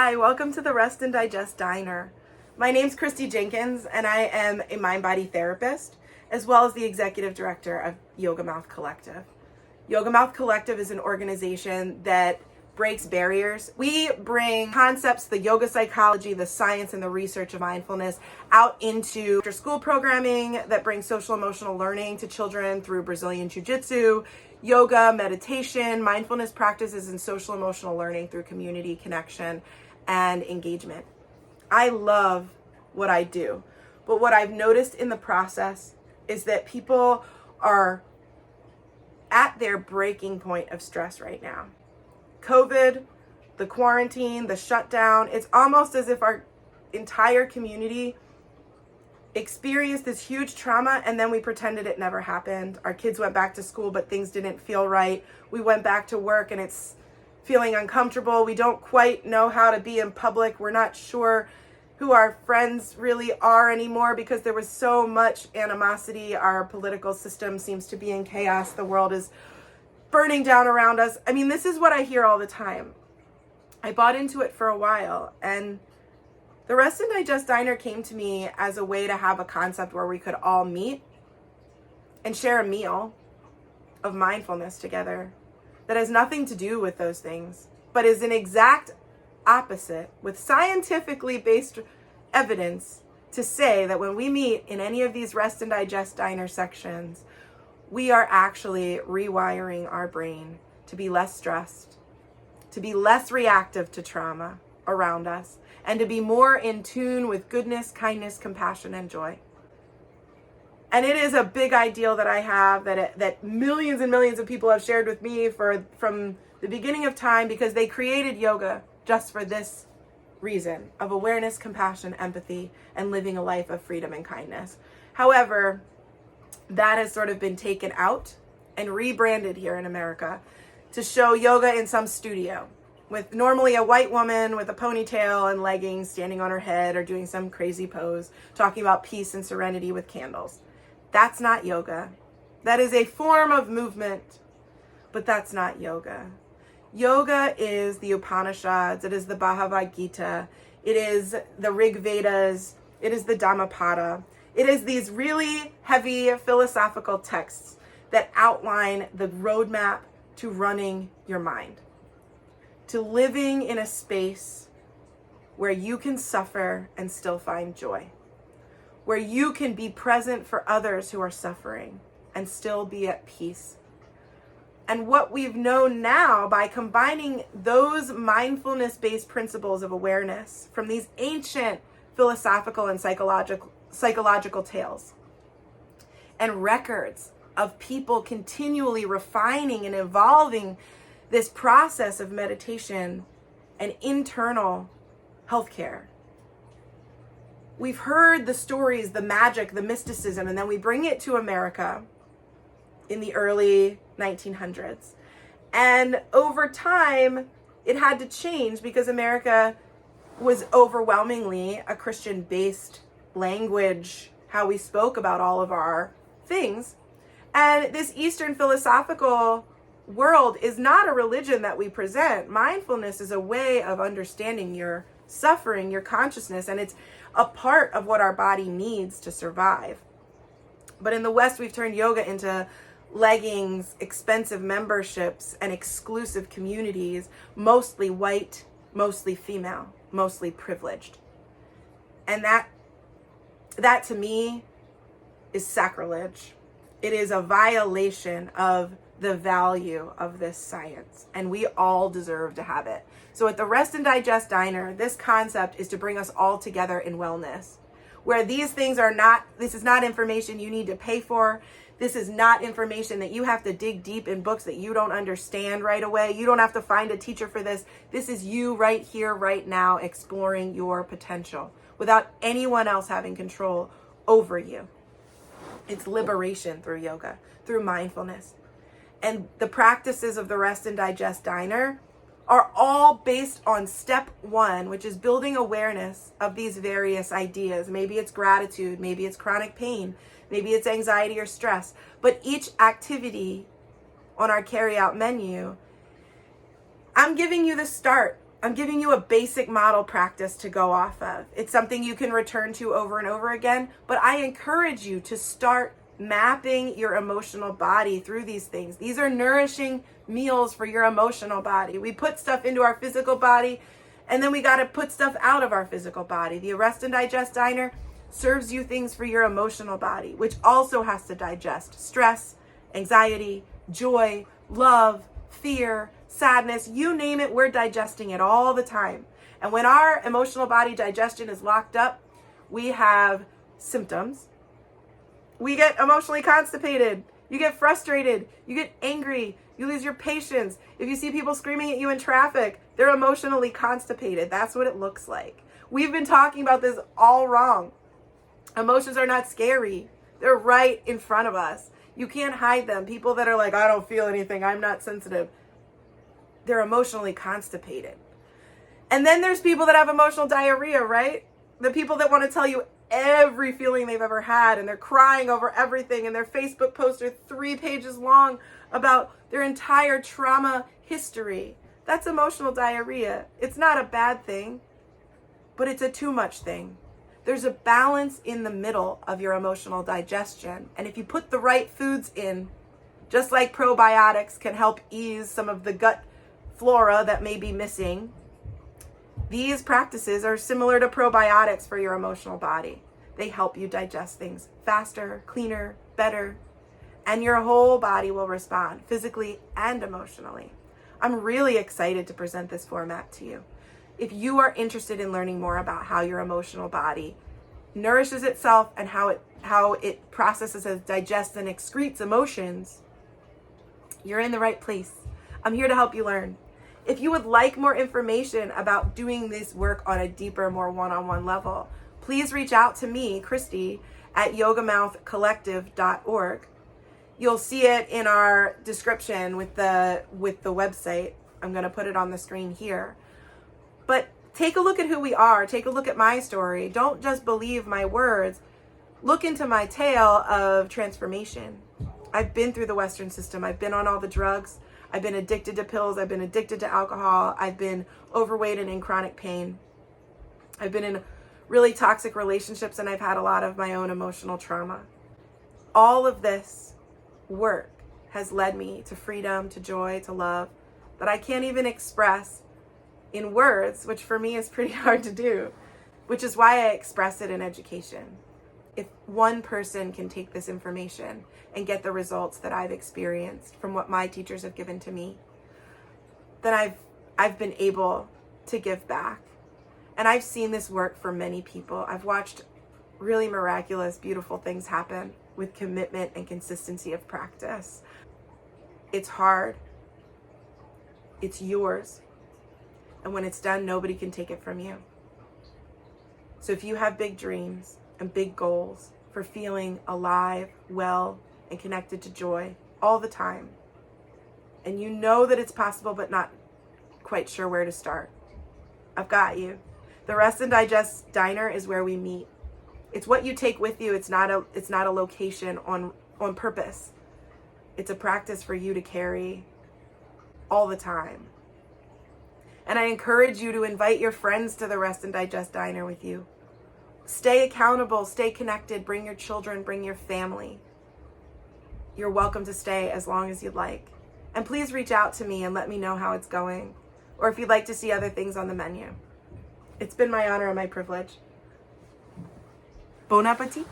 Hi, welcome to the Rest and Digest Diner. My name's Kristi Jenkins, and I am a mind-body therapist, as well as the executive director of Yoga Mouth Collective. Yoga Mouth Collective is an organization that breaks barriers. We bring concepts, the yoga psychology, the science, and the research of mindfulness out into after-school programming that brings social emotional learning to children through Brazilian Jiu-Jitsu, yoga, meditation, mindfulness practices, and social emotional learning through community connection and engagement. I love what I do, but what I've noticed in the process is that people are at their breaking point of stress right now. COVID, the quarantine, the shutdown, it's almost as if our entire community experienced this huge trauma and then we pretended it never happened. Our kids went back to school, but things didn't feel right. We went back to work and it's feeling uncomfortable. We don't quite know how to be in public. We're not sure who our friends really are anymore because there was so much animosity. Our political system seems to be in chaos. The world is burning down around us. I mean, this is what I hear all the time. I bought into it for a while, and the Rest and Digest Diner came to me as a way to have a concept where we could all meet and share a meal of mindfulness together that has nothing to do with those things, but is an exact opposite with scientifically based evidence to say that when we meet in any of these Rest and Digest Diner sections, we are actually rewiring our brain to be less stressed, to be less reactive to trauma around us, and to be more in tune with goodness, kindness, compassion, and joy. And it is a big ideal that I have that millions and millions of people have shared with me from the beginning of time, because they created yoga just for this reason of awareness, compassion, empathy, and living a life of freedom and kindness. However, that has sort of been taken out and rebranded here in America to show yoga in some studio with normally a white woman with a ponytail and leggings standing on her head or doing some crazy pose, talking about peace and serenity with candles. That's not yoga. That is a form of movement, but that's not yoga. Yoga is the Upanishads, it is the Bhagavad Gita, it is the Rig Vedas, it is the Dhammapada. It is these really heavy philosophical texts that outline the roadmap to running your mind, to living in a space where you can suffer and still find joy, where you can be present for others who are suffering and still be at peace. And what we've known now by combining those mindfulness-based principles of awareness from these ancient philosophical and psychological tales and records of people continually refining and evolving this process of meditation and internal healthcare. We've heard the stories, the magic, the mysticism, and then we bring it to America in the early 1900s. And over time, it had to change because America was overwhelmingly a Christian-based language, how we spoke about all of our things. And this Eastern philosophical world is not a religion that we present. Mindfulness is a way of understanding your suffering, your consciousness, and it's a part of what our body needs to survive. But in the West, we've turned yoga into leggings, expensive memberships, and exclusive communities, mostly white, mostly female, mostly privileged. And that to me is sacrilege. It is a violation of the value of this science, and we all deserve to have it. So at the Rest and Digest Diner, this concept is to bring us all together in wellness, where these things are not, this is not information you need to pay for. This is not information that you have to dig deep in books that you don't understand right away. You don't have to find a teacher for this. This is you right here, right now, exploring your potential without anyone else having control over you. It's liberation through yoga, through mindfulness. And the practices of the Rest and Digest Diner are all based on step one, which is building awareness of these various ideas. Maybe it's gratitude, maybe it's chronic pain, maybe it's anxiety or stress. But each activity on our carry-out menu, I'm giving you the start I'm giving you a basic model practice to go off of. It's something you can return to over and over again, but I encourage you to start mapping your emotional body through these things. These are nourishing meals for your emotional body. We put stuff into our physical body, and then we got to put stuff out of our physical body. The Arrest and Digest Diner serves you things for your emotional body, which also has to digest stress, anxiety, joy, love, fear, sadness, you name it, we're digesting it all the time. And when our emotional body digestion is locked up, we have symptoms. We get emotionally constipated. You get frustrated. You get angry. You lose your patience. If you see people screaming at you in traffic, they're emotionally constipated. That's what it looks like. We've been talking about this all wrong. Emotions are not scary. They're right in front of us. You can't hide them. People that are like, I don't feel anything, I'm not sensitive, they're emotionally constipated. And then there's people that have emotional diarrhea, right? The people that want to tell you every feeling they've ever had, and they're crying over everything, and their Facebook posts are 3 pages long about their entire trauma history. That's emotional diarrhea. It's not a bad thing, but it's a too much thing. There's a balance in the middle of your emotional digestion. And if you put the right foods in, just like probiotics can help ease some of the gut flora that may be missing, these practices are similar to probiotics for your emotional body. They help you digest things faster, cleaner, better, and your whole body will respond physically and emotionally. I'm really excited to present this format to you. If you are interested in learning more about how your emotional body nourishes itself and how it processes and digests and excretes emotions, you're in the right place. I'm here to help you learn. If you would like more information about doing this work on a deeper, more one-on-one level, please reach out to me, Kristi, at yogamouthcollective.org. You'll see it in our description with the website. I'm going to put it on the screen here. But take a look at who we are. Take a look at my story. Don't just believe my words. Look into my tale of transformation. I've been through the Western system. I've been on all the drugs. I've been addicted to pills. I've been addicted to alcohol. I've been overweight and in chronic pain. I've been in really toxic relationships, and I've had a lot of my own emotional trauma. All of this work has led me to freedom, to joy, to love that I can't even express in words, which for me is pretty hard to do, which is why I express it in education. If one person can take this information and get the results that I've experienced from what my teachers have given to me, then I've been able to give back. And I've seen this work for many people. I've watched really miraculous, beautiful things happen with commitment and consistency of practice. It's hard. It's yours. And when it's done, nobody can take it from you. So if you have big dreams and big goals for feeling alive, well, and connected to joy all the time, and you know that it's possible but not quite sure where to start, I've got you. The Rest and Digest Diner is where we meet. It's what you take with you. It's not a location on purpose. It's a practice for you to carry all the time. And I encourage you to invite your friends to the Rest and Digest Diner with you. Stay accountable, stay connected, bring your children, bring your family. You're welcome to stay as long as you'd like. And please reach out to me and let me know how it's going, or if you'd like to see other things on the menu. It's been my honor and my privilege. Bon appetit.